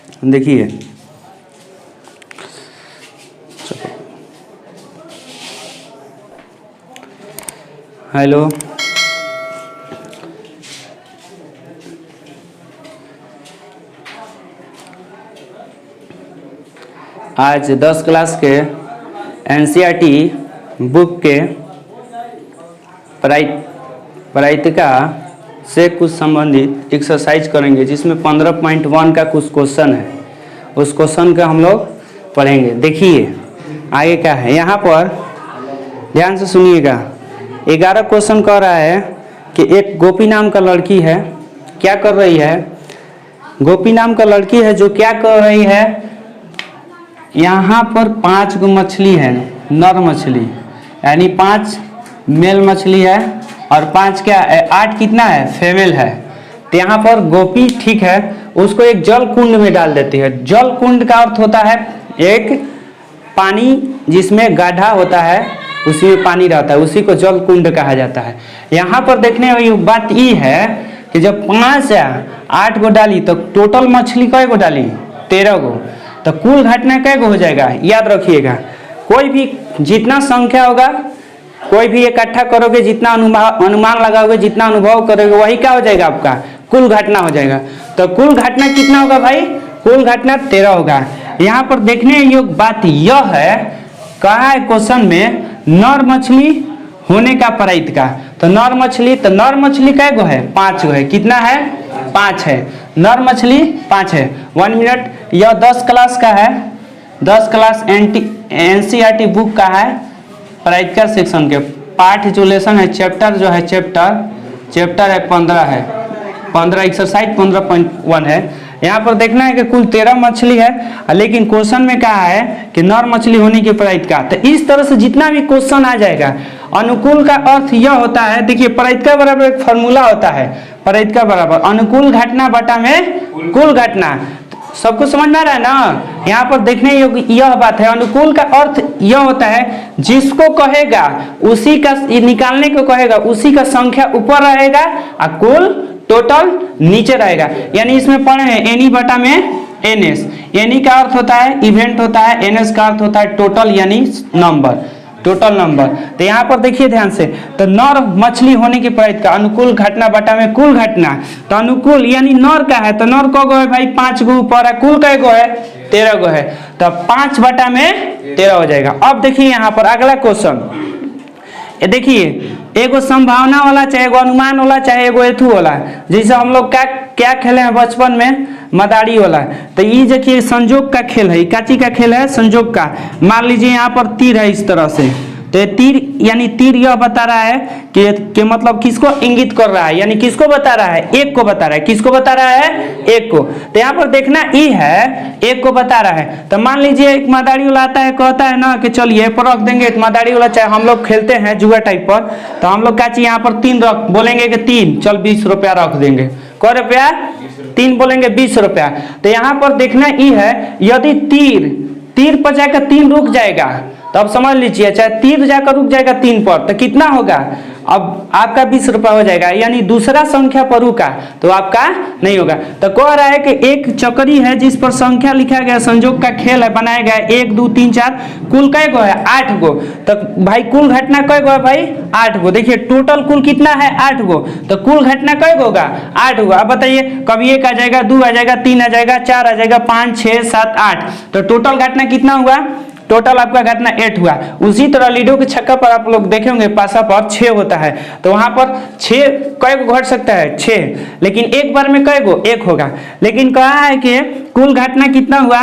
देखिए हेलो, आज 10 क्लास के एनसीईआरटी बुक के प्रायितिका से कुछ संबंधित एक्सरसाइज करेंगे, जिसमें 15.1 का कुछ क्वेश्चन है। उस क्वेश्चन का हम लोग पढ़ेंगे। देखिए आगे क्या है, यहाँ पर ध्यान से सुनिएगा। 11 क्वेश्चन कह रहा है कि एक गोपी नाम का लड़की है, क्या कर रही है? गोपी नाम का लड़की है जो क्या कर रही है, यहाँ पर 5 गो मछली है, नर मछली, यानी 5 मेल मछली है और 5 क्या 8 कितना है, फीमेल है। तो यहाँ पर गोपी ठीक है, उसको एक जल कुंड में डाल देती है। जल कुंड का अर्थ होता है एक पानी जिसमें गड्ढा होता है, उसी में पानी रहता है, उसी को जल कुंड कहा जाता है। यहाँ पर देखने वाली बात ये है कि जब 5 या 8 गो डाली तो टोटल मछली कै गो डाली, 13 गो। तो कुल घटना कै गो हो जाएगा, याद रखिएगा। कोई भी जितना संख्या होगा, कोई भी इकट्ठा करोगे, जितना अनुमान लगाओगे, जितना अनुभव करोगे, वही क्या हो जाएगा, आपका कुल घटना हो जाएगा। तो कुल घटना कितना होगा भाई, कुल घटना 13 होगा। यहाँ पर देखने योग्य बात यह है, कहा है क्वेश्चन में नर मछली होने का प्रायितिका। तो नर मछली कै गो है, 5 गो है। कितना है, 5 है। नर मछली 5 है। 1 मिनट, यह 10 क्लास का है, 10 क्लास एनसीईआरटी बुक का है, प्रायितिका सेक्शन के पाठ जो लेसन है, चैप्टर जो है, चैप्टर है 15 एक्सरसाइज 15.1 है। यहाँ पर देखना है कि कुल 13 मछली है, लेकिन क्वेश्चन में कहा है कि नर मछली होने की प्रायितिका। तो इस तरह से जितना भी क्वेश्चन आ जाएगा, अनुकूल का अर्थ यह होता है, देखिए प्रायितिका बराबर एक फॉर्मूला होता है, प्रायितिका बराबर अनुकूल घटना बटा में कुल घटना। सबको समझ में आ रहा है ना। यहाँ पर देखने योग्य यह बात है, अनुकूल का अर्थ यह होता है जिसको कहेगा उसी का निकालने को कहेगा, उसी का संख्या ऊपर रहेगा और कुल टोटल नीचे रहेगा। यानी इसमें पढ़े हैं एनी बटा में एनएस। एनी का अर्थ होता है इवेंट होता है, एनएस का अर्थ होता है टोटल यानी नंबर, टोटल नंबर। तो यहाँ पर देखिए ध्यान से, तो नर मछली होने की प्रायितिका अनुकूल घटना बटा में कुल घटना। तो अनुकूल यानी नर का है, तो नर क गो है भाई, 5 गो ऊपर है, कुल कै गो है, 13 गो है। तो 5 बटा में 13 हो जाएगा। अब देखिए यहाँ पर अगला क्वेश्चन, देखिए एगो संभावना वाला, चाहे एगो अनुमान वाला, चाहे एगो एथू वाला, जैसे हम लोग क्या खेले हैं बचपन में, मदारी वाला। तो ये देखिए संजोग का खेल है, काची का खेल है, संजोग का। मान लीजिए यहाँ पर तीर है इस तरह से, तो तीर यानी तीर यह बता रहा है कि मतलब किसको इंगित कर रहा है, यानी किसको बता रहा है, एक को बता रहा है। किसको बता रहा है, एक को। तो यहाँ पर देखना ई है, एक को बता रहा है। तो मान लीजिए एक मदारी वाला आता है, कहता है ना कि चलिए पर रख देंगे मदारी वाला, चाहे हम लोग खेलते हैं जुआ टाइप पर, तो हम लोग क्या चाहिए यहाँ पर 3 रख, बोलेंगे कि 3, चल 20 रुपया रख देंगे। कै रुपया, 3 बोलेंगे 20 रुपया। तो यहाँ पर देखना ई है, यदि तीर पर जाकर 3 रुक जाएगा, तो अब समझ लीजिए, चाहे तीर जाकर रुक जाएगा 3 पर, तो कितना होगा, अब आपका 20 रुपया हो जाएगा। यानी दूसरा संख्या पर रुका तो आपका नहीं होगा। तो कह रहा है कि एक चक्री है जिस पर संख्या लिखा गया, संजोग का खेल है, बनाया गया 1 2 3 4, कुल कै गो है, 8 गो। तो भाई कुल घटना कै गो है भाई, 8 गो। देखिए टोटल कुल कितना है, 8 गो। तो कुल घटना कै गो होगा, 8 गो। अब बताइए, कभी 1 आ जाएगा, 2 आ जाएगा, 3 आ जाएगा, 4 आ जाएगा, 5 6 7 8। तो टोटल घटना कितना हुआ, टोटल आपका घटना 8 हुआ। उसी तरह लीडो के छक्का पर आप लोग देखे होंगे, पासा पर 6 होता है, तो वहां पर 6 कै गो घट सकता है, 6, लेकिन एक बार में कै गो, 1 होगा। लेकिन कहा है कि कुल घटना कितना हुआ,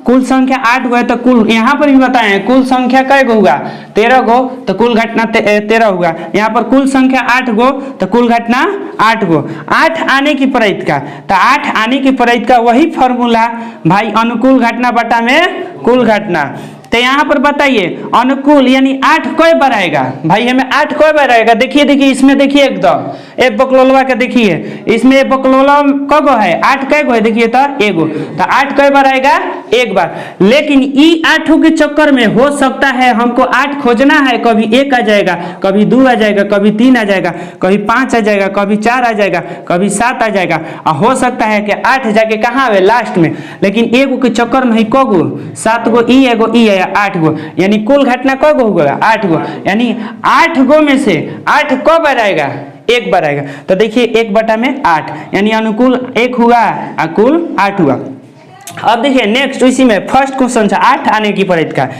कुल संख्या 8 गो है, तो कुल यहाँ पर भी बताए कुल संख्या कै गो हुआ, 13 गो, तो कुल घटना 13 हुआ। यहाँ पर कुल संख्या 8 गो, तो कुल घटना 8 गो। 8 आने की प्रायितिका, तो 8 आने की प्रायितिका वही फॉर्मूला भाई, अनुकूल घटना बटा में कुल घटना। तो यहाँ पर बताइए अनुकूल यानी 8 कई बार आएगा भाई, हमें 8 कई बार आएगा। देखिए देखिए इसमें देखिए एकदम एक बकलोलवा का देखिए, इसमें एक बकलोला कगो है 8 कई गो है, देखिए तो एगो, तो 8 कई बार आएगा एक बार। लेकिन ई 8 के चक्कर में हो सकता है हमको 8 खोजना है, कभी 1 आ जाएगा, कभी 2 आ जाएगा, कभी 3 आ जाएगा, कभी 5 आ जाएगा, कभी 4 आ जाएगा, कभी 7 आ जाएगा, और हो सकता है कि 8 जाके कहाँ आवे लास्ट में। लेकिन एगो के चक्कर में ही कगो 7 गो ई एगो ई है 8 गो, यानी कुल घटना कगो होगा 8 गो, यानी 8 गो में से 8 कब बार आएगा, एक बार आएगा। तो देखिए 1/8 यानी अनुकूल 1 हुआ और कुल 8 हुआ। अब देखिए नेक्स्ट इसी में फर्स्ट क्वेश्चन था 8 आने की परीक्षा का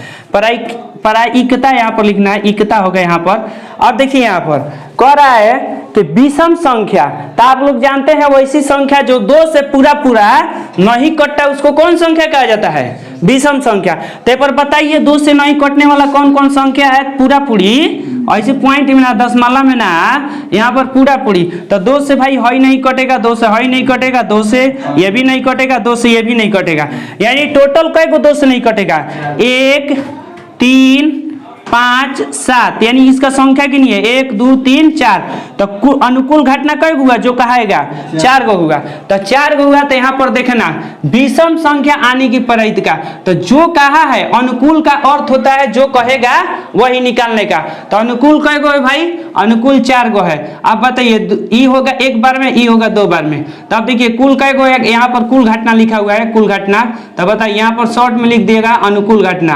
प्रायिकता यहाँ पर लिखना है, इकता होगा यहाँ पर। अब देखिए यहाँ पर कह रहा है कि विषम संख्या, तो आप लोग जानते हैं वैसी संख्या जो 2 से पूरा पूरा नहीं कटता उसको कौन संख्या कहा जाता है, विषम संख्या। तो पर बताइए 2 से नहीं कटने वाला कौन कौन संख्या है, पूरा पूरी, ऐसे पॉइंट में ना दशमलव में ना, यहाँ पर पूरा पूरी। तो 2 से भाई हई नहीं कटेगा, 2 से हई नहीं कटेगा, 2 से ये भी नहीं कटेगा, 2 से ये भी नहीं कटेगा, यानी टोटल कई को 2 से नहीं कटेगा, 1 3 5 7, यानी इसका संख्या कितनी है 1 2 3 4। तो अनुकूल घटना कई होगा जो कहाएगा 4 गो होगा, तो 4 गो होगा। तो यहाँ पर देखना विषम संख्या आने की प्रायिकता, तो जो कहा है अनुकूल का अर्थ होता है जो कहेगा वही निकालने का। तो अनुकूल कई गो है भाई, अनुकूल 4 गो है। अब बताइए ई होगा 1 बार में, ई होगा 2 बार में, तो अब देखिए कुल कई गो है, यहाँ पर कुल घटना लिखा हुआ है कुल घटना। तो बताइए यहाँ पर शॉर्ट में लिख दिएगा अनुकूल घटना,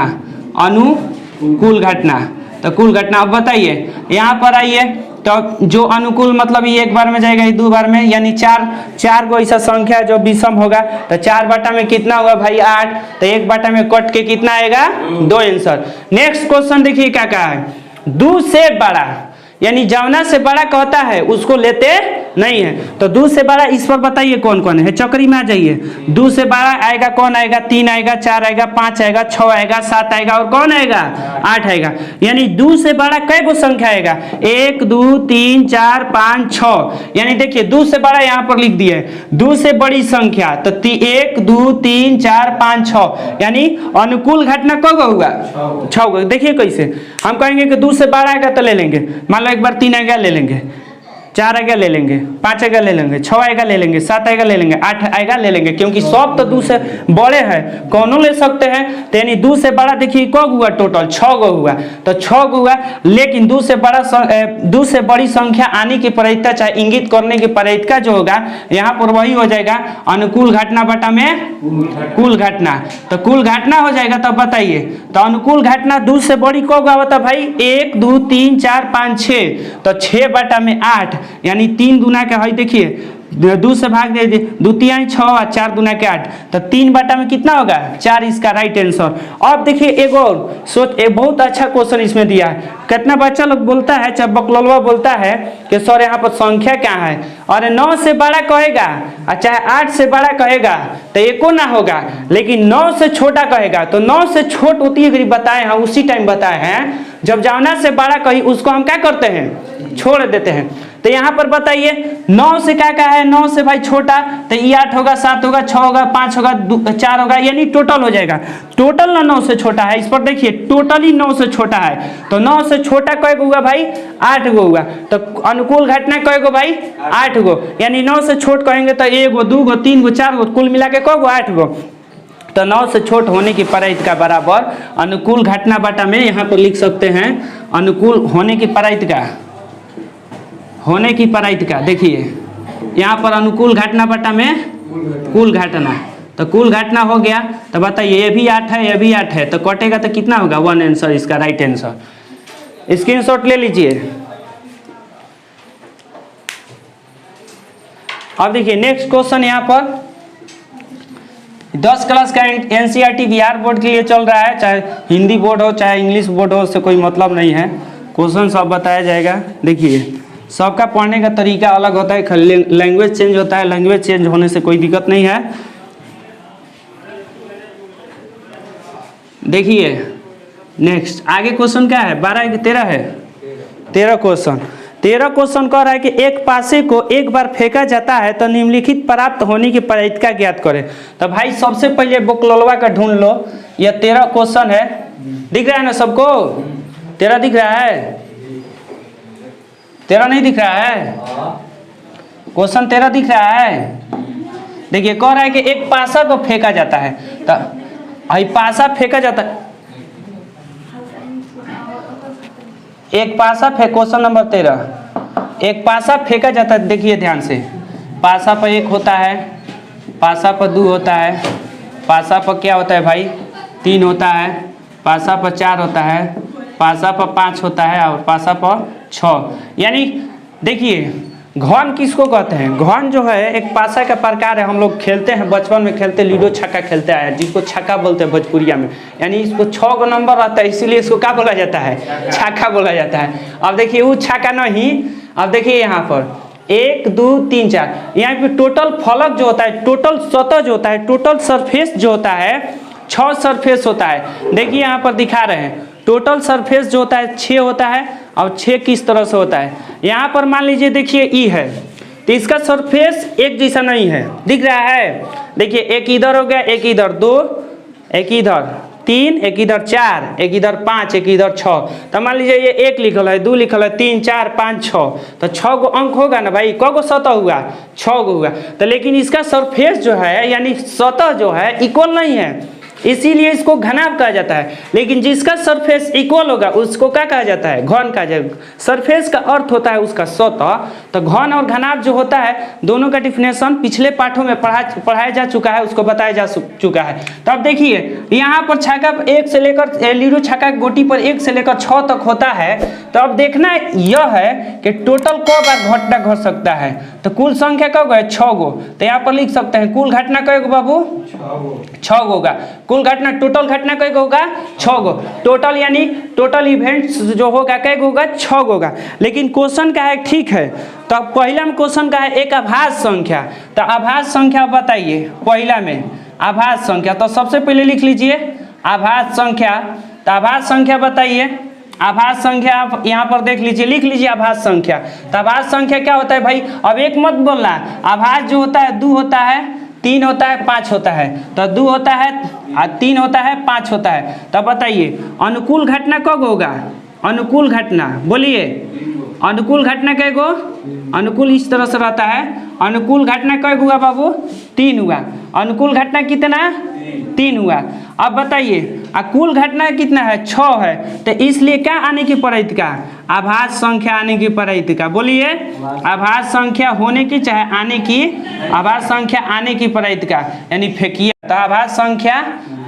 अनुकूल घटना, तो कुल घटना। अब बताइए यहाँ पर आइए, तो जो अनुकूल मतलब ये 1 बार में जाएगा, ये 2 बार में, यानी 4 गो ऐसा संख्या जो विषम होगा। तो 4 बटा में कितना होगा भाई 8, तो 1 बटा में कट के कितना आएगा 2 आंसर। नेक्स्ट क्वेश्चन देखिए क्या कहा है, 2 से बड़ा, यानी जवना से बड़ा कहता है उसको लेते नहीं है। तो 2 से बड़ा इस पर बताइए कौन कौन है, चक्री में आ जाइए। 2 से बड़ा आएगा कौन आएगा, 3 आएगा, 4 आएगा, 5 आएगा, 6 आएगा, 7 आएगा, और कौन आएगा 8 आएगा। यानी 2 से बड़ा कई गो संख्या आएगा, 1 2 3 4 5 6, यानी देखिए 2 से बड़ा यहाँ पर लिख दिए, 2 से बड़ी संख्या, तो 1 2 3 4 5 6, यानी अनुकूल घटना कब होगा 6 गो। देखिए कैसे हम कहेंगे कि 2 से बड़ा आएगा तो ले लेंगे, मान लो एक बार 3 आएगा ले लेंगे, 4 आएगा ले लेंगे, 5 आएगा ले लेंगे, 6 आएगा ले लेंगे, 7 आएगा ले लेंगे, 8 आएगा ले लेंगे, क्योंकि सब तो 2 से बड़े हैं, कौनों ले सकते हैं। तो यानी 2 से बड़ा देखिए कब हुआ टोटल 6 गो हुआ, तो 6 गो हुआ। लेकिन 2 से बड़ी संख्या आने की प्रायिकता चाहे इंगित करने की प्रायिकता जो होगा यहाँ पर वही हो जाएगा अनुकूल घटना बटा में कुल घटना, तो कुल घटना हो जाएगा। तब बताइए तो अनुकूल घटना 2 से बड़ी कब होता भाई 1 2 3 4 5 6, तो 6 बटा में 8, यानी 3 दूना का है, देखिए 2 से भाग दे दीजिए, 2 3 6 और 4 दूना के 8, तो 3 बटा में कितना होगा 4, इसका राइट आंसर। अब देखिए एक और सोच, एक बहुत अच्छा क्वेश्चन इसमें दिया है। कितना बच्चा लोग बोलता है, चाहे बकलोलवा बोलता है कि सर यहाँ पर संख्या क्या है, और 9 से बड़ा कहेगा और चाहे 8 से बड़ा कहेगा तो एको ना होगा, लेकिन 9 से छोटा कहेगा तो 9 से छोट होती है, बताए हैं उसी टाइम बताए हैं, जब जौना से बड़ा कही उसको हम क्या करते हैं छोड़ देते हैं। तो यहाँ पर बताइए 9 से क्या है, 9 से भाई छोटा, तो ये 8 होगा, 7 होगा, 6 होगा, 5 होगा, 4 होगा, यानी टोटल हो जाएगा। टोटल ना 9 से छोटा है, इस पर देखिए टोटली 9 से छोटा है, तो 9 से छोटा कै गो हुआ भाई 8 गो हुआ। तो अनुकूल घटना कै गो भाई 8 गो, यानी 9 से छोट कहेंगे तो 1 गो 2 गो 3 गो 4 गो, कुल मिला के कै गो 8 गो। तो 9 से छोट होने की प्रायिकता बराबर अनुकूल घटना बटा में यहाँ पर लिख सकते हैं अनुकूल होने की प्रायिकता, होने की प्रायिकता। देखिए यहाँ पर अनुकूल घटना बटा में कुल घटना, तो कुल घटना हो गया। तो बताइए ये भी 8 है, ये भी 8 है, तो कटेगा तो कितना होगा 1 आंसर, इसका राइट आंसर। स्क्रीनशॉट ले लीजिए। अब देखिए नेक्स्ट क्वेश्चन यहाँ पर 10 क्लास का एनसीईआरटी बिहार बोर्ड के लिए चल रहा है, चाहे हिंदी बोर्ड हो चाहे इंग्लिश बोर्ड हो, उससे कोई मतलब नहीं है, क्वेश्चन सब बताया जाएगा। देखिए सबका पढ़ने का तरीका अलग होता है, खाली लैंग्वेज चेंज होता है, लैंग्वेज चेंज होने से कोई दिक्कत नहीं है। देखिए नेक्स्ट आगे क्वेश्चन क्या है, 12 कि 13 है, 13 क्वेश्चन। 13 क्वेश्चन कह रहा है कि एक पासे को एक बार फेंका जाता है तो निम्नलिखित प्राप्त होने की प्रायिकता ज्ञात करें। तो भाई सबसे पहले बकलोलवा का ढूंढ लो, यह 13 क्वेश्चन है, दिख रहा है ना सबको? तेरा दिख रहा है? तेरा नहीं दिख रहा है? क्वेश्चन तेरा दिख रहा है? देखिए कह रहा है कि एक पासा को फेंका जाता है, तो पासा फेंका जाता है, एक पासा फेंक, क्वेश्चन नंबर 13, एक पासा फेंका जाता है। देखिए ध्यान से, पासा पर 1 होता है, पासा पर 2 होता है, पासा पर क्या होता है भाई 3 होता है, पासा पर 4 होता है, पासा पर 5 होता है और पासा पर 6। यानी देखिए घन किसको कहते हैं? घन जो है एक पासा का प्रकार है। हम लोग खेलते हैं, बचपन में खेलते, लूडो छक्का खेलते हैं, जिसको छक्का बोलते हैं भोजपुरिया में। यानी इसको 6 गो नंबर रहता है, इसीलिए इसको क्या बोला जाता है? छक्का बोला जाता है। अब देखिए वो छक्का नहीं, अब देखिए यहाँ पर 1 2 3 4, यहाँ पे टोटल फलक जो होता है, टोटल सतह जो होता है, टोटल सरफेस जो होता है 6 सरफेस होता है। देखिए यहाँ पर दिखा रहे हैं, टोटल सरफेस जो होता है 6 होता है। और 6 किस तरह से होता है? यहाँ पर मान लीजिए देखिए ई है, तो इसका सरफेस एक जैसा नहीं है, दिख रहा है? देखिए एक इधर हो गया, एक इधर 2, एक इधर 3, एक इधर 4, एक इधर 5, एक इधर 6। तो मान लीजिए ये 1 लिखल है, 2 लिखल है, 3 4 5 6, तो 6 गो अंक होगा ना भाई। क गो सतह हुआ? 6 गो हुआ। तो लेकिन इसका सरफेस जो है यानी सतह जो है इक्वल नहीं है, इसीलिए इसको घनाभ कहा जाता है। लेकिन जिसका सरफेस इक्वल होगा उसको क्या कहा जाता है? घन कहा जाएगा। सरफेस का अर्थ होता है उसका सतह। तो घन और घनाभ जो होता है दोनों का डिफिनेशन पिछले पाठों में पढ़ाया जा चुका है, उसको बताया जा चुका है। तो अब देखिए यहाँ पर छक्का 1 से लेकर लीडो छक्का की गोटी पर 1 से लेकर 6 तक होता है। तो अब देखना यह है कि टोटल क बार घटना घट सकता है। तो कुल संख्या कब है? 6 गो। तो यहाँ पर लिख सकते हैं कुल घटना कई गो बाबू? 6 गो होगा। कुल घटना, टोटल घटना कई गो होगा? 6 गो। टोटल यानी टोटल इवेंट्स जो होगा कई गो होगा? 6 गो होगा। लेकिन क्वेश्चन का है, ठीक है, तो पहला में क्वेश्चन का है एक आभास संख्या। तो आभास संख्या बताइए पहला में, आभास संख्या। तो सबसे पहले लिख लीजिए आभास संख्या। तो आभास संख्या बताइए। आभास संख्या आप यहाँ पर देख लीजिए, लिख लीजिए आभास संख्या। तो आभास संख्या क्या होता है भाई? अब एक मत बोलना, आभास जो होता है 2 होता है, 3 होता है, 5 होता है। तो 2 होता है, 3 होता है, 5 होता है। तो बताइए अनुकूल घटना कब होगा? अनुकूल घटना बोलिए, अनुकूल घटना कै गो? अनुकूल इस तरह से रहता है। अनुकूल घटना कै हुआ बाबू? 3 हुआ। अनुकूल घटना कितना? 3 हुआ। अब बताइए कुल घटना कितना है? 6 है। तो इसलिए क्या आने की पड़ेगी का? आभास संख्या आने की पड़ेगी का? बोलिए आभास संख्या होने की चाहे आने की, आभास संख्या आने की पड़ेगी का? यानी फेंकिए। तो आभास संख्या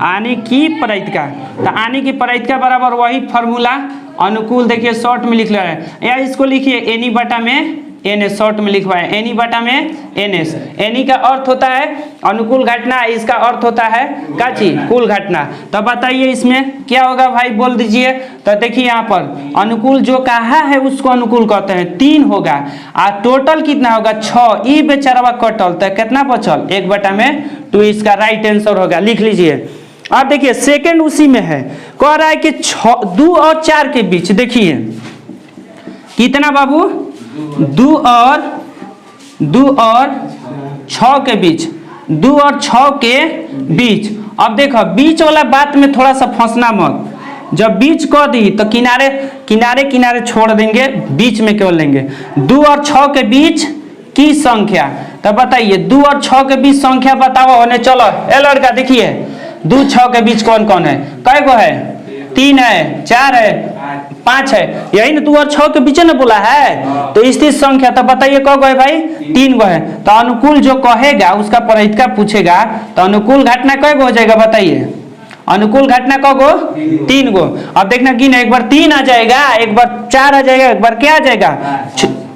आने की पड़ेगी का, तो आने की पड़ेगी का बराबर वही फार्मूला अनुकूल। देखिए शॉर्ट में लिख रहे हैं, या इसको लिखिए एनी बटा में एन, शॉर्ट में लिखवाए एनी बटा में एन एस। एनी का अर्थ होता है अनुकूल घटना, इसका अर्थ होता है क्या चीज? कुल घटना। तो बताइए इसमें क्या होगा भाई, बोल दीजिए। तो देखिए यहाँ पर अनुकूल जो कहा है उसको अनुकूल कहते हैं, 3 होगा। और टोटल कितना होगा? 6। ई बेचारा कटल तो कितना बचल? 1 बटा में 2। इसका राइट आंसर होगा, लिख लीजिए। अब देखिए सेकंड उसी में है, कह रहा है कि 2 और 4 के बीच, देखिए कितना बाबू? 2 और 6 के बीच, 2 और 6 के बीच। अब देखो बीच वाला बात में थोड़ा सा फंसना मत। जब बीच कह दी तो किनारे किनारे किनारे छोड़ देंगे, बीच में केवल लेंगे। 2 और 6 के बीच की संख्या। तो बताइए 2 और 6 के बीच संख्या बताओ। होने चलो ए लड़का, देखिए 2 6 के बीच कौन कौन है? कै गो है? 3 है, 4 है, 5 है। यही ना 2 और 6 के बीच में बोला है। तो स्थिर संख्या तो बताइए कौ गो है भाई? 3 गो है। तो अनुकूल जो कहेगा उसका परीक्षा पूछेगा, तो अनुकूल घटना कै गो हो जाएगा बताइए? अनुकूल घटना कौ गो? 3 गो। अब देखना गिन, एक बार 3 आ जाएगा, एक बार 4 आ जाएगा, एक बार क्या आ जाएगा?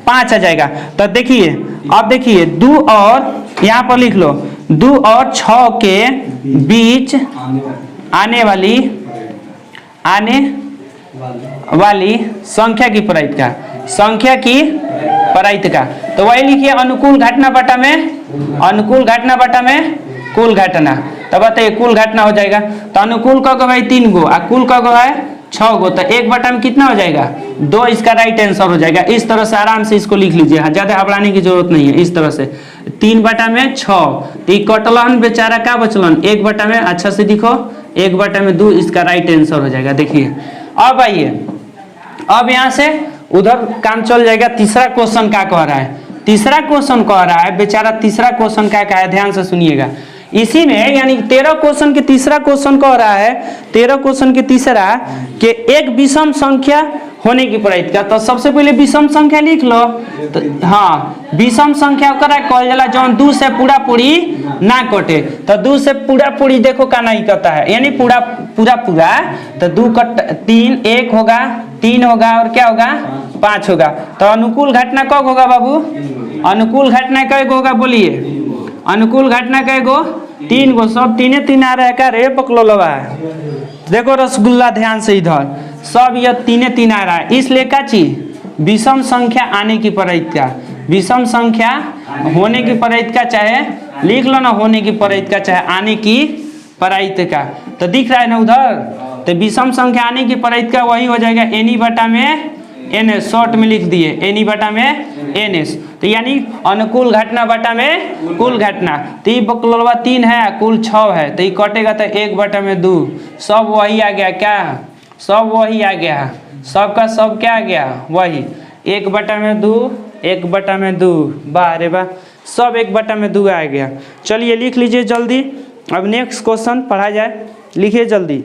5 आ जाएगा। तो देखिए अब देखिए 2 और, यहाँ पर लिख लो 2 और 6 के बीच आने वाली संख्या की परायिका, संख्या की परायिका। तो वही लिखिए अनुकूल घटना बटा में, अनुकूल घटना बटा में कुल घटना। तो बताइए कुल घटना हो जाएगा। तो अनुकूल का गो भाई 3 गो, और कुल का गो है 6 गो। तो 1 बटा में कितना हो जाएगा? 2। इसका राइट आंसर हो जाएगा। इस तरह से आराम से इसको लिख लीजिए, ज्यादा घबराने की जरूरत नहीं है। इस तरह से 3 बटा में 6, तो कटलन बेचारा का बचलन 1 बटा में, अच्छा से दिखो 1/2 इसका राइट आंसर हो जाएगा। देखिए अब आइए, अब यहाँ से उधर काम चल जाएगा। तीसरा क्वेश्चन क्या कह रहा है, तीसरा क्वेश्चन कह रहा है बेचारा, तीसरा क्वेश्चन क्या कहा है, ध्यान से सुनिएगा। इसी में यानी 13 क्वेश्चन के तीसरा क्वेश्चन कह रहा है, 13 क्वेश्चन के तीसरा कि एक विषम संख्या होने की प्रायिकता। तो सबसे पहले विषम संख्या लिख लो। तो हाँ, विषम संख्या करा कहल जाला जौन 2 से पूरा पूरी ना कटे। तो 2 से पूरा पूरी देखो का नहीं करता है, यानी पूरा पूरा पूरा। तो 2 कट 3, 1 होगा, 3 होगा और क्या होगा 5 होगा। तो अनुकूल घटना कब होगा बाबू, अनुकूल घटना कई गो होगा बोलिए, अनुकूल घटना कई गो 3 गो। सब 3 आ रहा है, क्या रे पकलो लगा है। देखो रसगुल्ला ध्यान से इधर, सब ये 3 आ रहा है। इसलिए क्या चीज, विषम संख्या आने की प्रायिकता, विषम संख्या होने की प्रायिकता, चाहे लिख लो ना होने की प्रायिकता चाहे आने की प्रायिकता। तो दिख रहा है ना उधर, तो विषम संख्या आने की प्रायिकता वही हो जाएगा NE/NS, शॉर्ट में लिख दिए NE/NS। तो यानी अनुकूल घटना बटा में कुल घटना। तो ये बकलवा 3 है, कुल 6 है, तो ये कटेगा तो 1/2। सब वही आ गया, क्या सब वही आ गया, सबका सब क्या आ गया वही 1/2, 1/2। वाह रे वाह, सब 1/2 आ गया। चलिए लिख लीजिए जल्दी। अब नेक्स्ट क्वेश्चन पढ़ा जाए, लिखिए जल्दी।